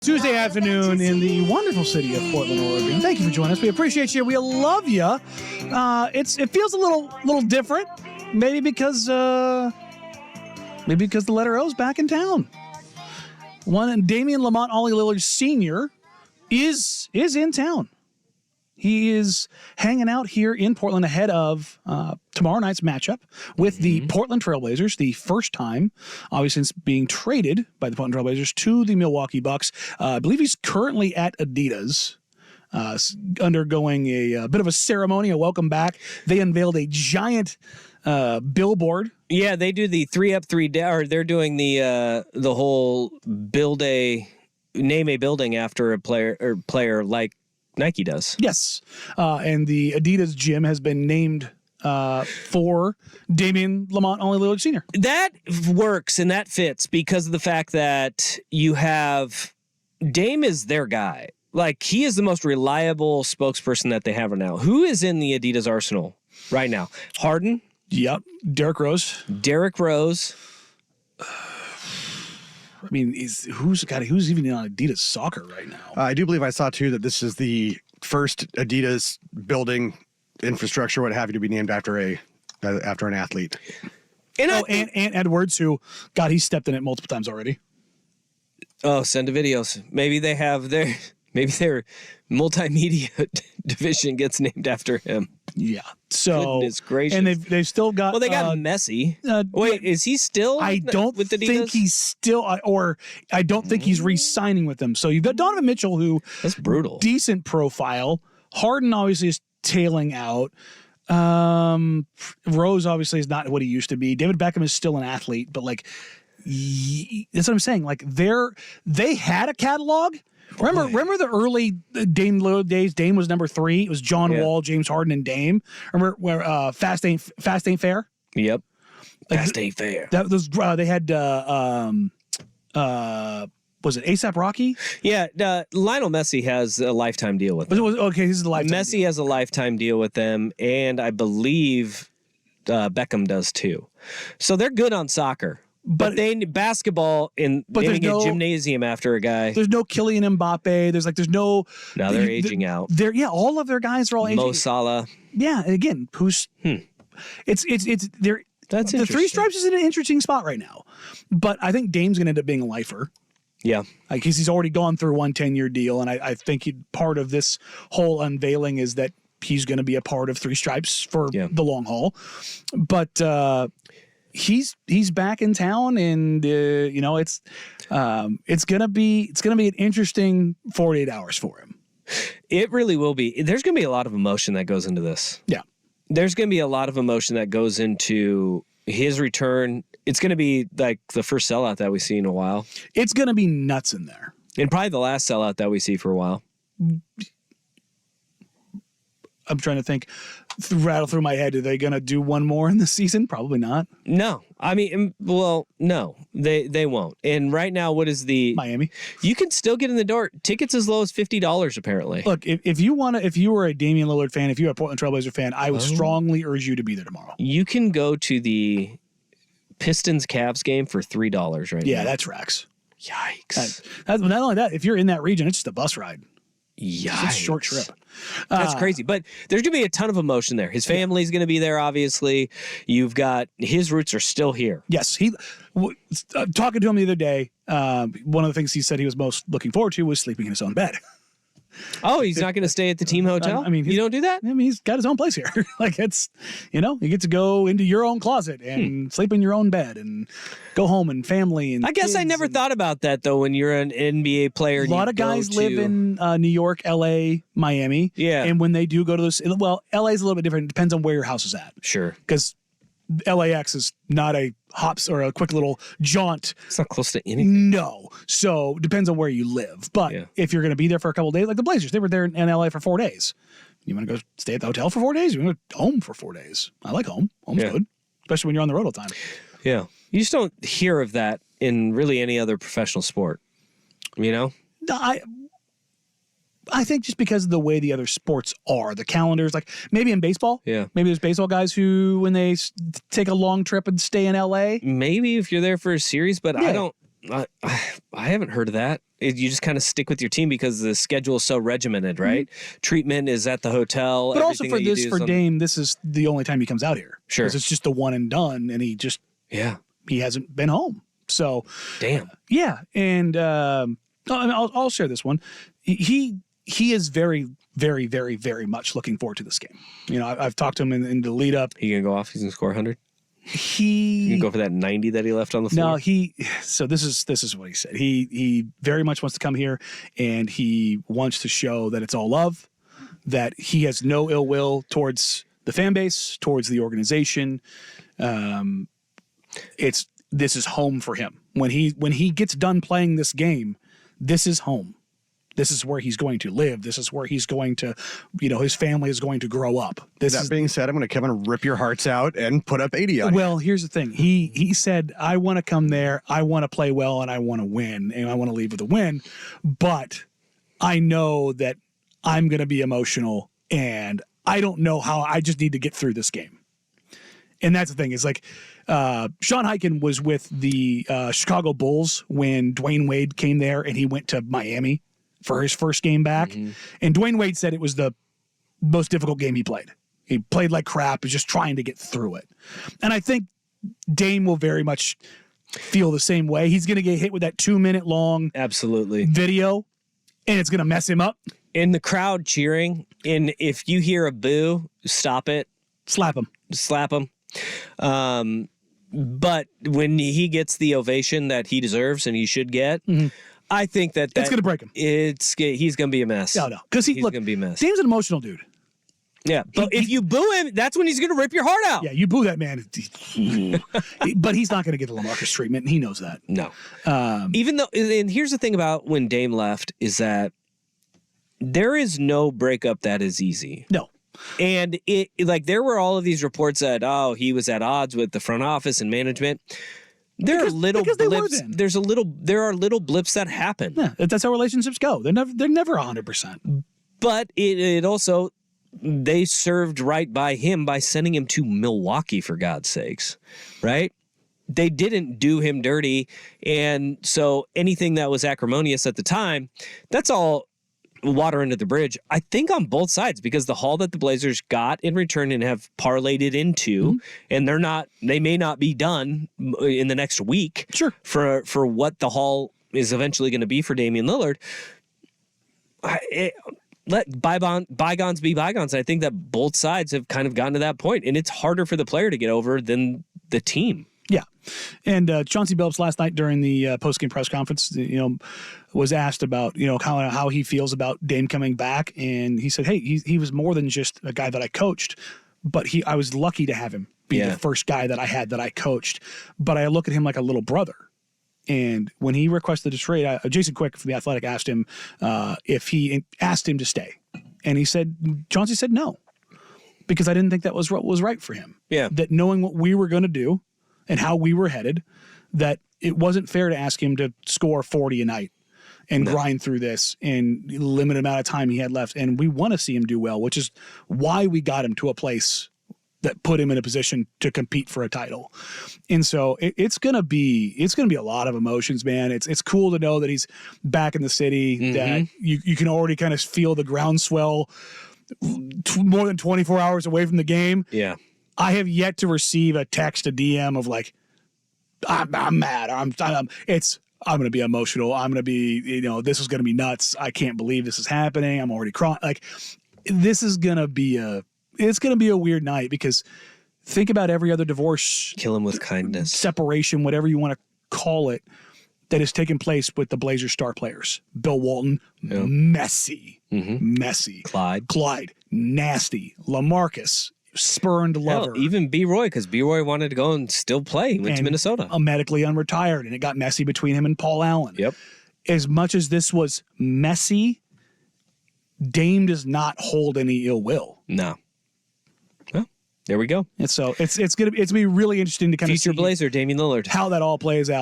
Tuesday afternoon in the wonderful city of Portland, Oregon. Thank you for joining us. We appreciate you. We love you. It feels a little different, maybe because the letter O's back in town. Damian Lillard Sr. is in town. He is hanging out here in Portland ahead of tomorrow night's matchup with the Portland Trailblazers, the first time, obviously, since being traded by the Portland Trailblazers to the Milwaukee Bucks. I believe he's currently at Adidas, undergoing a bit of a ceremony, a welcome back. They unveiled a giant billboard. Yeah, they do the 3-up, 3-down, or they're doing the whole name a building after a player like Nike does. Yes. And the Adidas gym has been named for Damian Lillard Sr. That works and that fits because of the fact that you have Dame is their guy. Like, he is the most reliable spokesperson that they have right now. Who is in the Adidas arsenal right now? Harden? Yep. Derrick Rose. I mean, who's even on Adidas soccer right now? I do believe I saw, too, that this is the first Adidas building infrastructure, what have you, to be named after an athlete. And Edwards, who, God, he's stepped in it multiple times already. Oh, send the videos. Maybe their multimedia division gets named after him. Yeah. So, goodness gracious. And they've still got. Well, they got Messi. Wait, is he still? I don't with the think he's still, or I don't think he's re-signing with them. So you've got Donovan Mitchell, who that's brutal, decent profile. Harden obviously is tailing out. Rose obviously is not what he used to be. David Beckham is still an athlete, but like that's what I'm saying. Like they had a catalog. Remember the early Dame Lillard days? Dame was number 3. It was John Wall, James Harden, and Dame. Remember where Fast Ain't Fair? Yep. Like, Fast Ain't Fair. That was they had was it ASAP Rocky? Yeah, Lionel Messi has a lifetime deal with them. Okay, this is a lifetime Messi deal. has a lifetime deal with them, and I believe Beckham does too. So they're good on soccer. But they need basketball in naming a gymnasium after a guy. There's no Kylian Mbappe. There's no. Now they're aging out. All of their guys are all aging. Mo Salah. Yeah, and again, who's it's they're. That's the Three Stripes is in an interesting spot right now, but I think Dame's gonna end up being a lifer. Yeah, because he's already gone through one 10-year deal, and I think part of this whole unveiling is that he's going to be a part of Three Stripes for the long haul, but. He's back in town, and it's gonna be an interesting 48 hours for him. It really will be. There's gonna be a lot of emotion that goes into this. Yeah, there's gonna be a lot of emotion that goes into his return. It's gonna be like the first sellout that we see in a while. It's gonna be nuts in there, and probably the last sellout that we see for a while. I'm trying to think, rattle through my head. Are they going to do one more in the season? Probably not. No. I mean, well, no, they won't. And right now, what is the Miami? You can still get in the door. Tickets as low as $50, apparently. Look, if you were a Damian Lillard fan, if you're a Portland Trailblazer fan, I would strongly urge you to be there tomorrow. You can go to the Pistons Cavs game for $3 right now. Yeah, that's racks. Yikes. That's not only that, if you're in that region, it's just a bus ride. Yikes. It's a short trip. That's crazy. But there's going to be a ton of emotion there. His family's going to be there, obviously. You've got his roots are still here. Yes. Talking to him the other day, one of the things he said he was most looking forward to was sleeping in his own bed. Oh, he's not going to stay at the team hotel? I mean, you don't do that? I mean, he's got his own place here. Like, it's, you get to go into your own closet and sleep in your own bed and go home and family. And I guess I never thought about that, though, when you're an NBA player. A lot of guys live in New York, L.A., Miami. Yeah. And when they do go to those, well, L.A. is a little bit different. It depends on where your house is at. Sure. Because LAX is not a hops or a quick little jaunt. It's not close to anything. No. So depends on where you live. But if you're going to be there for a couple of days, like the Blazers, they were there in LA for 4 days. You want to go stay at the hotel for 4 days? You want to go home for 4 days? I like home. Home's good, especially when you're on the road all the time. Yeah. You just don't hear of that in really any other professional sport, I think just because of the way the other sports are, the calendars, like maybe in baseball. Yeah. Maybe there's baseball guys who, when they take a long trip and stay in LA. Maybe if you're there for a series, but I don't. I haven't heard of that. You just kind of stick with your team because the schedule is so regimented, right? Treatment is at the hotel. But also for Dame, this is the only time he comes out here. Sure. Because it's just the one and done, and he hasn't been home. So damn. Yeah, and I'll share this one. He is very, very, very, very much looking forward to this game. You know, I've talked to him in the lead up. He gonna go off? He's gonna score 100. He can go for that 90 that he left on the floor. No, so this is what he said. He very much wants to come here, and he wants to show that it's all love, that he has no ill will towards the fan base, towards the organization. This is home for him. When he gets done playing this game, this is home. This is where he's going to live. This is where he's going to, his family is going to grow up. That being said, I'm going to come and rip your hearts out and put up 80 on you. Well, here's the thing. He said, I want to come there. I want to play well and I want to win and I want to leave with a win. But I know that I'm going to be emotional and I don't know how. I just need to get through this game. And that's the thing. Is like Sean Highkin was with the Chicago Bulls when Dwayne Wade came there and he went to Miami for his first game back. Mm-hmm. And Dwayne Wade said it was the most difficult game he played. He played like crap, was just trying to get through it. And I think Dame will very much feel the same way. He's going to get hit with that 2-minute long video, and it's going to mess him up. In the crowd cheering, and if you hear a boo, stop it. Slap him. Slap him. But when he gets the ovation that he deserves and he should get, I think that it's going to break him. He's going to be a mess. No, because he's going to be a mess. Dame's an emotional dude. Yeah, but if you boo him, that's when he's going to rip your heart out. Yeah, you boo that man. But he's not going to get the LaMarcus treatment, and he knows that. No. Even though, and here's the thing about when Dame left is that there is no breakup that is easy. No. And there were all of these reports that, he was at odds with the front office and management. There are little blips. There are little blips that happen. Yeah, that's how relationships go. They're never 100%. But it also, they served right by him by sending him to Milwaukee, for God's sakes, right? They didn't do him dirty, and so anything that was acrimonious at the time, that's all water under the bridge, I think, on both sides, because the haul that the Blazers got in return and have parlayed it into, and they may not be done in the next week. Sure. For what the haul is eventually going to be for Damian Lillard. Let bygones be bygones. I think that both sides have kind of gotten to that point, and it's harder for the player to get over than the team. Yeah. And Chauncey Billups last night during the post-game press conference, was asked about, how he feels about Dame coming back. And he said, hey, he was more than just a guy that I coached, but I was lucky to have him be the first guy that I had that I coached. But I look at him like a little brother. And when he requested a trade, Jason Quick from The Athletic asked him if he asked him to stay. And Chauncey said no, because I didn't think that was what was right for him. Yeah. That knowing what we were going to do and how we were headed, that it wasn't fair to ask him to score 40 a night and grind through this in the limited amount of time he had left. And we want to see him do well, which is why we got him to a place that put him in a position to compete for a title. And so it's going to be a lot of emotions, man. It's cool to know that he's back in the city, that you can already kind of feel the groundswell more than 24 hours away from the game. Yeah. I have yet to receive a text, a DM of like, I'm mad. I'm going to be emotional. I'm going to be, this is going to be nuts. I can't believe this is happening. I'm already crying. Like, this is going to be it's going to be a weird night, because think about every other divorce. Kill him with kindness. Separation, whatever you want to call it, that has taken place with the Blazers star players. Bill Walton, messy. Messy. Clyde, nasty. LaMarcus, spurned lover. Hell, even B-Roy, because B-Roy wanted to go and still play. He went to Minnesota. Medically unretired, and it got messy between him and Paul Allen. Yep. As much as this was messy, Dame does not hold any ill will. No. Well, there we go. And so it's gonna be really interesting to kind of see Blazer, Damian Lillard, how that all plays out.